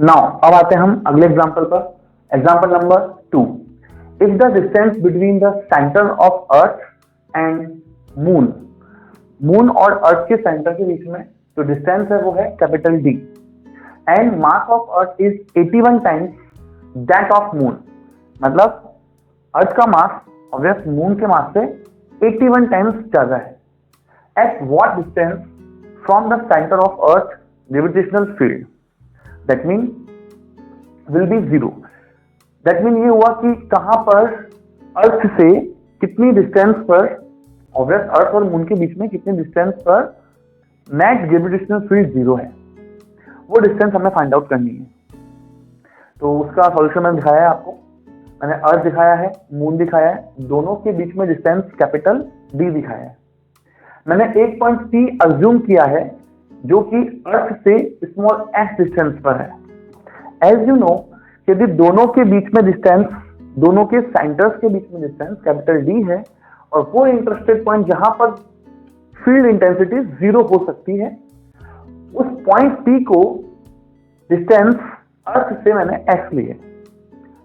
Now अब आते हैं हम अगले एग्जांपल पर। Example number 2, if the distance between the centre of earth and moon, moon और अर्थ के सेंटर के बीच में जो डिस्टेंस है वो है capital D, and mass of earth is 81 times that of moon. मतलब अर्थ का मास ऑब्वियस मून के मास से 81 टाइम्स ज्यादा है। At what distance from the centre of earth gravitational field, that mean will be zero. That mean ये हुआ कि कहां पर अर्थ से कितनी डिस्टेंस पर, ऑब्वियस अर्थ और मून के बीच में कितनी डिस्टेंस पर नेट ग्रेविटेशनल फील्ड जीरो है, वो डिस्टेंस हमें फाइंड आउट करनी है। तो उसका सॉल्यूशन मैंने दिखाया है आपको। मैंने अर्थ दिखाया है, मून दिखाया है, दोनों के बीच में डिस्टेंस कैपिटल डी दिखाया है। मैंने एक पॉइंट सी अज्यूम किया है जो कि अर्थ से स्मॉल एस डिस्टेंस पर है। एज यू नो, यदि दोनों के बीच में डिस्टेंस, दोनों के सेंटर्स के बीच में डिस्टेंस कैपिटल डी है और वो इंटरेस्टेड पॉइंट जहां पर फील्ड इंटेंसिटी जीरो हो सकती है, उस पॉइंट पी को डिस्टेंस अर्थ से मैंने एक्स ली है।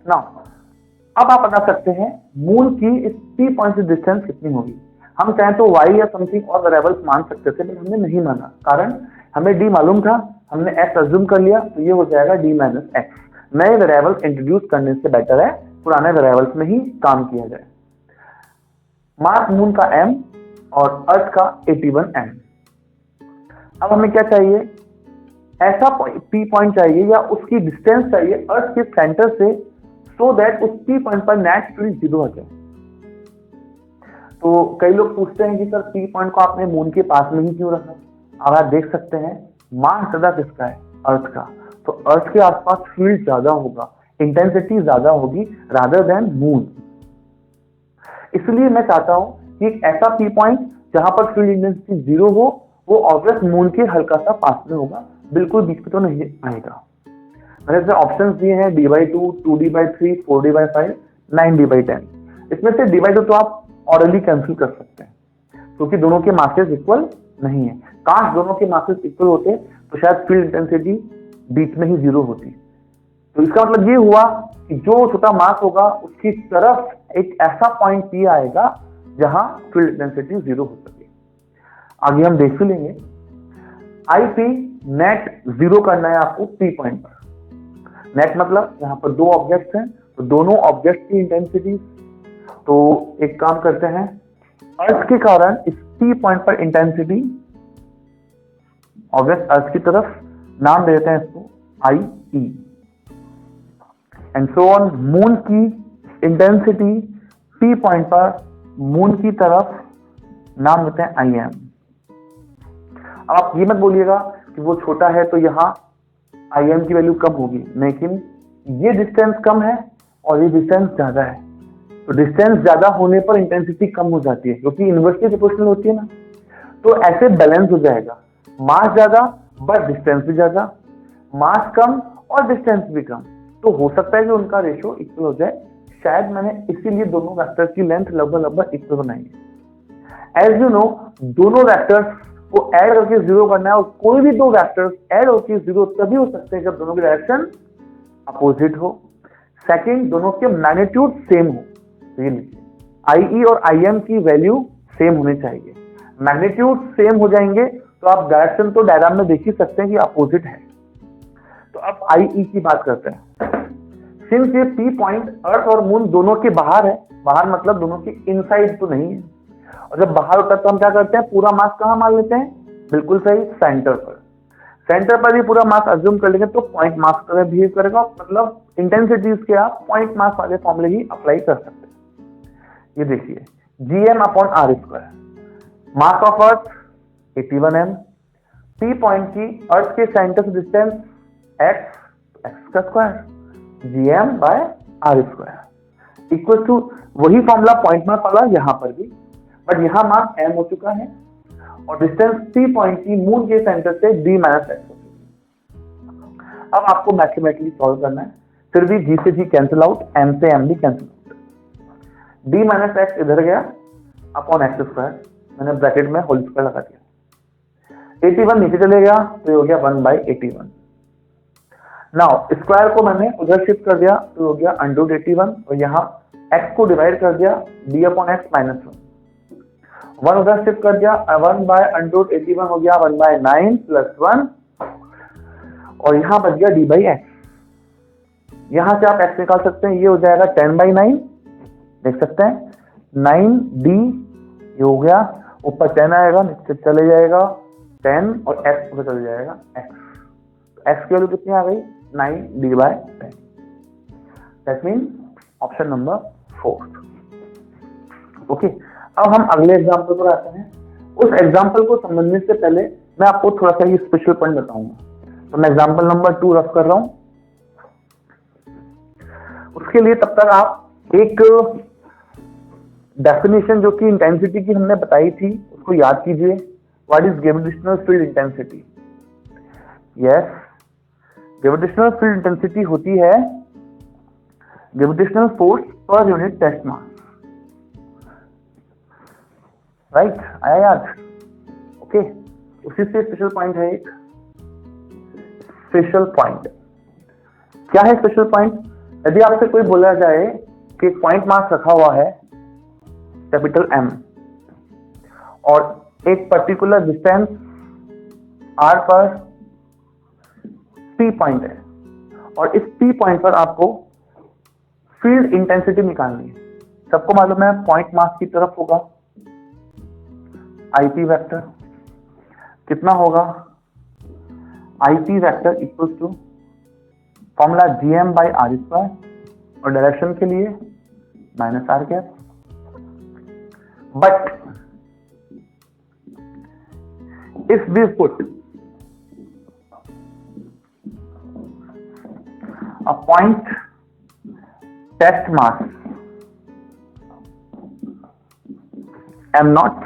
नाउ अब आप बता सकते हैं मून की इस पी पॉइंट से डिस्टेंस कितनी होगी। हम चाहें तो y या समथिंग और वेरिएबल्स मान सकते थे, लेकिन हमने नहीं माना, कारण हमें d मालूम था, हमने x अज्यूम कर लिया, तो ये हो जाएगा d माइनस एक्स। नए वेरिएबल्स इंट्रोड्यूस करने से बेटर है पुराने वेरिएबल्स में ही काम किया जाए। मास मून का m और अर्थ का 81 m। अब हमें क्या चाहिए, ऐसा पी पॉइंट चाहिए या उसकी डिस्टेंस चाहिए अर्थ के सेंटर से, सो दैट उस पी पॉइंट पर नेट फील्ड जीरो हो जाए। तो कई लोग पूछते हैं कि सर पी पॉइंट को आपने मून के पास में ही क्यों रखा। अब आप देख सकते हैं मास ज्यादा किसका है, अर्थ का, तो अर्थ के आसपास फील्ड ज्यादा होगा, इंटेंसिटी ज्यादा होगी रादर देन मून। इसलिए मैं चाहता हूं कि एक ऐसा पी पॉइंट जहां पर फील्ड इंटेंसिटी जीरो हो, वो ऑब्वियस मून के हल्का सा पास में होगा, बिल्कुल बीच में तो नहीं आएगा। मैंने इसमें ऑप्शंस दिए हैं d/2, 2d/3, 4d/5, 9d/10। इसमें से d/2 तो आप ऑरली कैंसिल कर सकते हैं क्योंकि दोनों के मासेस इक्वल नहीं है। काश दोनों के मासेस इक्वल होते तो शायद फील्ड इंटेंसिटी बीच में ही जीरो होती। तो इसका मतलब ये हुआ कि जो छोटा मास होगा उसकी तरफ एक ऐसा पॉइंट पी आएगा जहां फील्ड इंटेंसिटी जीरो हो सके। आगे हम देख लेंगे। आईपी नेट जीरो करना है आपको पी पॉइंट पर। नेट मतलब यहाँ पर दो ऑब्जेक्ट्स हैं, तो दोनों ऑब्जेक्ट की इंटेंसिटी। तो एक काम करते हैं, अर्थ के कारण इस पी पॉइंट पर इंटेंसिटी ऑब्जेक्ट अर्थ की तरफ नाम देते हैं इसको आई ई, एंड सो ऑन मून की इंटेंसिटी पी पॉइंट पर मून की तरफ नाम देते हैं आई एम। अब आप ये मत बोलिएगा कि वो छोटा है तो यहाँ आई एम की वैल्यू कम होगी, लेकिन ये डिस्टेंस कम है और ये डिस्टेंस ज्यादा है, तो डिस्टेंस ज्यादा होने पर इंटेंसिटी कम हो जाती है क्योंकि इनवर्सली प्रोपोर्शनल होती है ना। तो ऐसे बैलेंस हो जाएगा, मास ज्यादा बट डिस्टेंस भी ज्यादा, मास कम और डिस्टेंस भी कम, तो हो सकता है कि उनका रेशियो इक्वल हो जाए। शायद मैंने इसीलिए दोनों वेक्टर्स की लेंथ लगभग इक्वल बनाई है। एज यू नो, दोनों वेक्टर्स को ऐड करके जीरो करना है और कोई भी दो वेक्टर्स ऐड होकर जीरो तभी हो सकते हैं जब दोनों की डायरेक्शन अपोजिट हो। सेकंड, दोनों के मैग्नीट्यूड सेम हो। तो ये लिखिए, आई ई और आई एम की वैल्यू सेम होनी चाहिए। मैग्नीट्यूड सेम हो जाएंगे तो आप डायरेक्शन तो डायग्राम में देख ही सकते हैं कि अपोजिट है। तो अब आई ई की बात करते हैं। सिंस ये पी पॉइंट अर्थ और मून दोनों के बाहर है, बाहर मतलब दोनों के इनसाइड तो नहीं है, और जब बाहर होता है तो हम क्या करते हैं, पूरा मास कहाँ मान लेते हैं, बिल्कुल सही, सेंटर पर। सेंटर पर भी पूरा मास अज्यूम कर लेंगे तो पॉइंट मास तरह बिहेव करेगा, मतलब इंटेंसिटीज के आप पॉइंट मास वाले फॉर्मूले ही अप्लाई कर सकते हैं। ये देखिए, gm/r², mass of earth 81 m, P point की अर्थ के सेंटर से डिस्टेंस x का स्क्वायर, gm/r² इक्वल टू वही फॉर्मूला पॉइंट मास वाला यहां पर भी, बट यहां मास m हो चुका है और डिस्टेंस पी पॉइंट की मून के सेंटर से d - x हो चुकी है। अब आपको मैथमेटिकली सॉल्व करना है, फिर भी g से g कैंसिल आउट, m से m भी कैंसिल आउट, d - x इधर गया अपॉन x², मैंने ब्रैकेट में होल स्क्वायर लगा दिया। 81 नीचे चले गया तो ये हो गया 1/81। नाउ स्क्वायर को मैंने उधर शिफ्ट कर दिया तो हो गया अंडर 81 और यहाँ x को डिवाइड कर दिया d/x -1, 1 उधर शिफ्ट कर दिया 1/√81 हो गया 1/9 + 1 और यहाँ बच गया d/x। यहाँ से आप x निकाल सकते हैं, ये हो जाएगा 10/9, देख सकते हैं 9d, ये हो गया, ऊपर 10 आएगा, नीचे चले जाएगा 10 और x ऊपर चले जाएगा x, x की वैल्यू कितनी आ गई 9d/10। That mean option number 4। Okay, अब हम अगले एग्जाम्पल पर आते हैं। उस एग्जाम्पल को समझने से पहले मैं आपको थोड़ा सा ये स्पेशल पॉइंट बताऊंगा। तो मैं एग्जाम्पल नंबर 2 रफ कर रहा हूं। उसके लिए तब तक आप एक डेफिनेशन जो कि इंटेंसिटी की हमने बताई थी उसको याद कीजिए। What is gravitational field intensity? Yes, gravitational field intensity होती है gravitational force per unit test mass. Right, आया याद? ओके, उसी से स्पेशल पॉइंट है एक स्पेशल पॉइंट। क्या है स्पेशल पॉइंट? यदि आपसे कोई बोला जाए कि पॉइंट मास रखा हुआ है कैपिटल M और एक पर्टिकुलर डिस्टेंस r पर P पॉइंट है और इस P पॉइंट पर आपको फील्ड इंटेंसिटी निकालनी है। सबको मालूम है पॉइंट मास की तरफ होगा IP वेक्टर, कितना होगा IP vector equals to formula gm/r² और डायरेक्शन के लिए -r²। But if we put a point test mass m0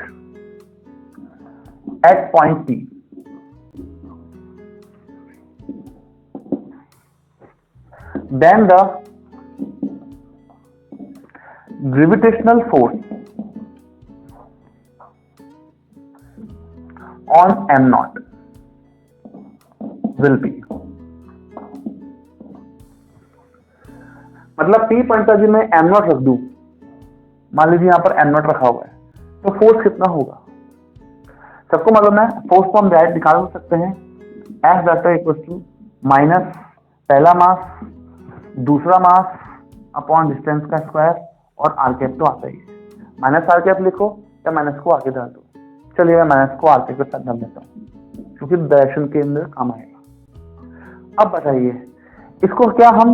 at point P, then the gravitational force on m0 will be, मतलब P point पर मैं m0 रख दूं, मान लीजिए यहां पर m0 रखा हुआ है, तो फोर्स कितना होगा? सबको मालूम है फोर्स को हम डायरेक्ट निकाल सकते हैं। F vector equals to minus पहला मास दूसरा मास अपॉन डिस्टेंस का स्क्वायर और r कैप तो आता ही है। -r कैप लिखो या माइनस को आगे डाल दो। चलिए मैं माइनस को r कैप के साथ डाल देता हूँ क्योंकि डायरेक्शन के अंदर काम आएगा। अब बताइए इसको क्या हम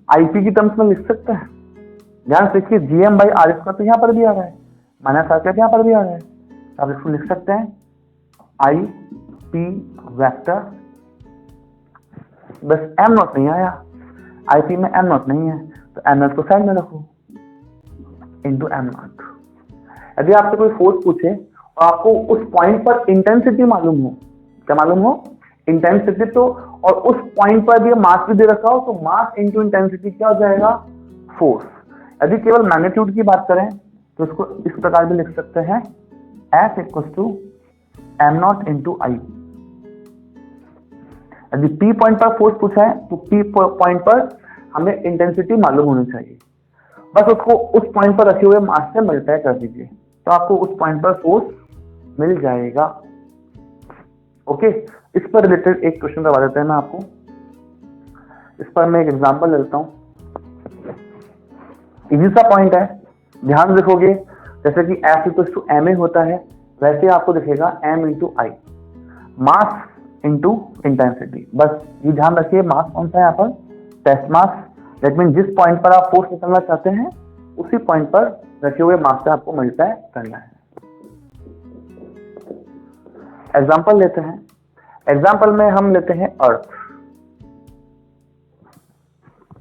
IP की टर्म्स में लिख सकते हैं? ध्यान से देखिए gm/r² तो यहाँ पर भी आ रहा है, -r कैप यहाँ पर भी आ रहा है, तो आप इसको लिख सकते हैं IP वेक्टर, बस m0 नहीं आया, IP में m0 नहीं है तो m0 को साइड में रखो इंटू m0। यदि आपसे कोई फोर्स पूछे और आपको उस पॉइंट पर इंटेंसिटी मालूम हो, क्या मालूम हो? इंटेंसिटी, तो और उस पॉइंट पर भी मास भी दे रखा हो तो मास इंटू इंटेंसिटी क्या हो जाएगा? फोर्स। यदि केवल मैग्नीट्यूड की बात करें तो इसको इस प्रकार भी लिख सकते हैं F equals to m0 into I। यदि P पॉइंट पर फोर्स पूछा है तो P पॉइंट पर हमें इंटेंसिटी मालूम होनी चाहिए, बस उसको उस पॉइंट पर रखे हुए मास से मल्टीप्लाई कर दीजिए तो आपको उस पॉइंट पर फोर्स मिल जाएगा। ओके, इस पर रिलेटेड एक क्वेश्चन करवा देते हैं मैं आपको। इस पर मैं एक एग्जांपल लेता हूं, इजी सा पॉइंट है, ध्यान रखोगे। जैसे कि F इक्वल्स टू ma होता है वैसे आपको दिखेगा m into I, mass into intensity. बस ये ध्यान रखिए मास कौन सा है यहाँ पर? Test mass. दैट मीन जिस पॉइंट पर आप फोर्स निकालना चाहते हैं उसी पॉइंट पर रखे हुए मास से आपको मल्टीप्लाई करना है। एग्जाम्पल लेते हैं। एग्जाम्पल में हम लेते हैं अर्थ,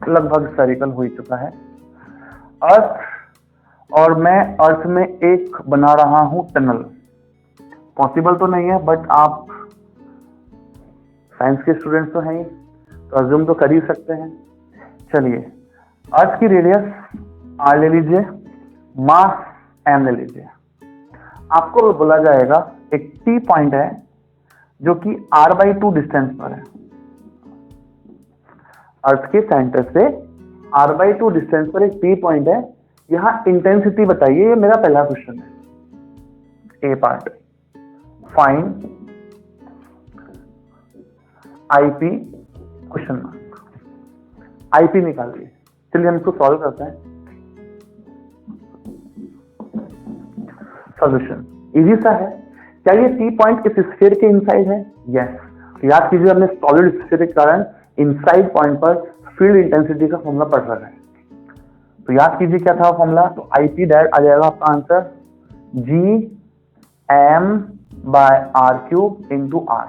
लगभग सर्कल हो ही चुका है अर्थ, और मैं अर्थ में एक बना रहा हूं टनल। पॉसिबल तो नहीं है बट आप साइंस के स्टूडेंट्स तो हैं ही, तो अज्यूम तो कर ही सकते हैं। चलिए अर्थ की रेडियस r ले लीजिए, मास m ले लीजिए। आपको बोला जाएगा एक T पॉइंट है जो कि r/2 डिस्टेंस पर है। अर्थ के सेंटर से r/2 डिस्टेंस पर एक पी पॉइंट है, यहाँ इंटेंसिटी बताइए। ये मेरा पहला क्वेश्चन है। A part, find IP question mark, IP निकालिए। चलिए हम इसको सॉल्व करते हैं। सॉल्यूशन इजी सा है। क्या ये पी पॉइंट इस स्फीयर के इनसाइड है? यस। याद कीजिए हमने सॉलिड स्फीयर के कारण इनसाइड पॉइंट पर फील्ड इंटेंसिटी का फॉर्मूला पढ़ रखा है। तो याद कीजिए क्या था फॉर्मूला। तो आईपी डायरेक्ट आ जाएगा आपका आंसर Gm/r³ इंटू आर।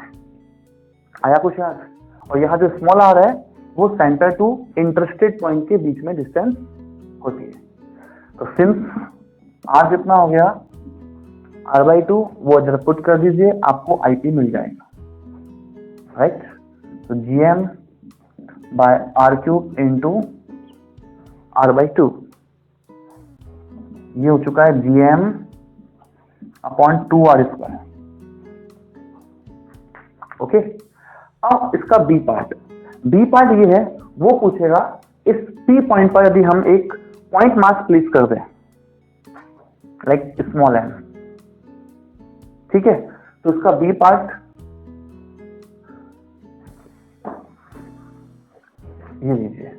आया कुछ याद? और यहाँ जो स्मॉल आर है वो सेंटर टू इंटरस्टेट पॉइंट के बीच में डिस्टेंस होती है। तो सिंस आर कितना हो गया r/2, वो जरा पुट कर दीजिए, आपको आईपी मिल जाएगा। राइट। तो Gm/r³ इंटू r/2 ये हो चुका है Gm/2r²। ओके। अब इसका बी पार्ट ये है, वो पूछेगा इस पी पॉइंट पर यदि हम एक पॉइंट मास प्लेस कर दें लाइक स्मॉल एम, ठीक है, तो इसका बी पार्ट ये लीजिए।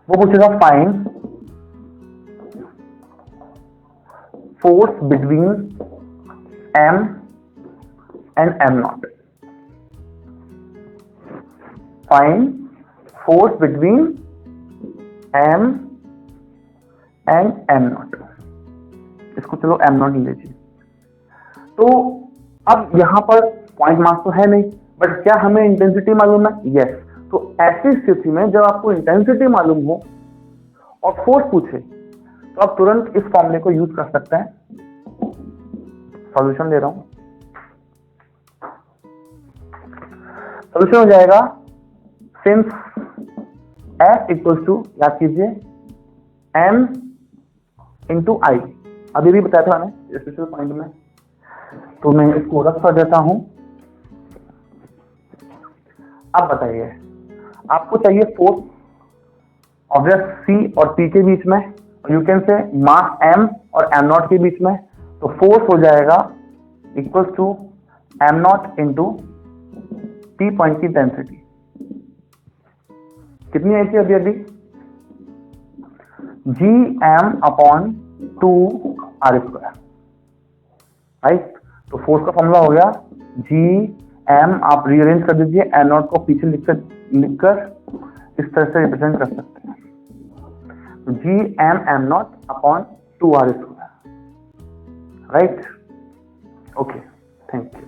वो पूछेगा find force between M and m0। Find force between m and m0। इसको चलो m0 ले लीजिए। तो अब यहां पर पॉइंट मास तो है नहीं, बट क्या हमें इंटेंसिटी मालूम है? यस। तो ऐसी स्थिति में जब आपको इंटेंसिटी मालूम हो और फोर्स पूछे तो आप तुरंत इस फॉर्मूले को यूज कर सकते हैं। सॉल्यूशन दे रहा हूं। सॉल्यूशन हो जाएगा सिंस F इक्वल्स टू, याद कीजिए, m इंटू आई। अभी भी बताया था मैंने स्पेशल पॉइंट में, तो मैं इसको रख कर देता हूं। अब बताइए, आपको चाहिए फोर्स ऑब्जेक्ट C और P के बीच में, you can say mass m और m0 के बीच में। तो फोर्स हो जाएगा equals to m0 into P point की इंटेंसिटी। कितनी आई थी अभी अभी? Gm/2r²। राइट। तो फोर्स का फॉर्मूला हो गया Gm, आप रीअरेंज कर दीजिए, m0 को पीछे लिखकर इस तरह से रिप्रेजेंट कर सकते हैं। तो Gm/m0/2r²। Right. Okay, thank you.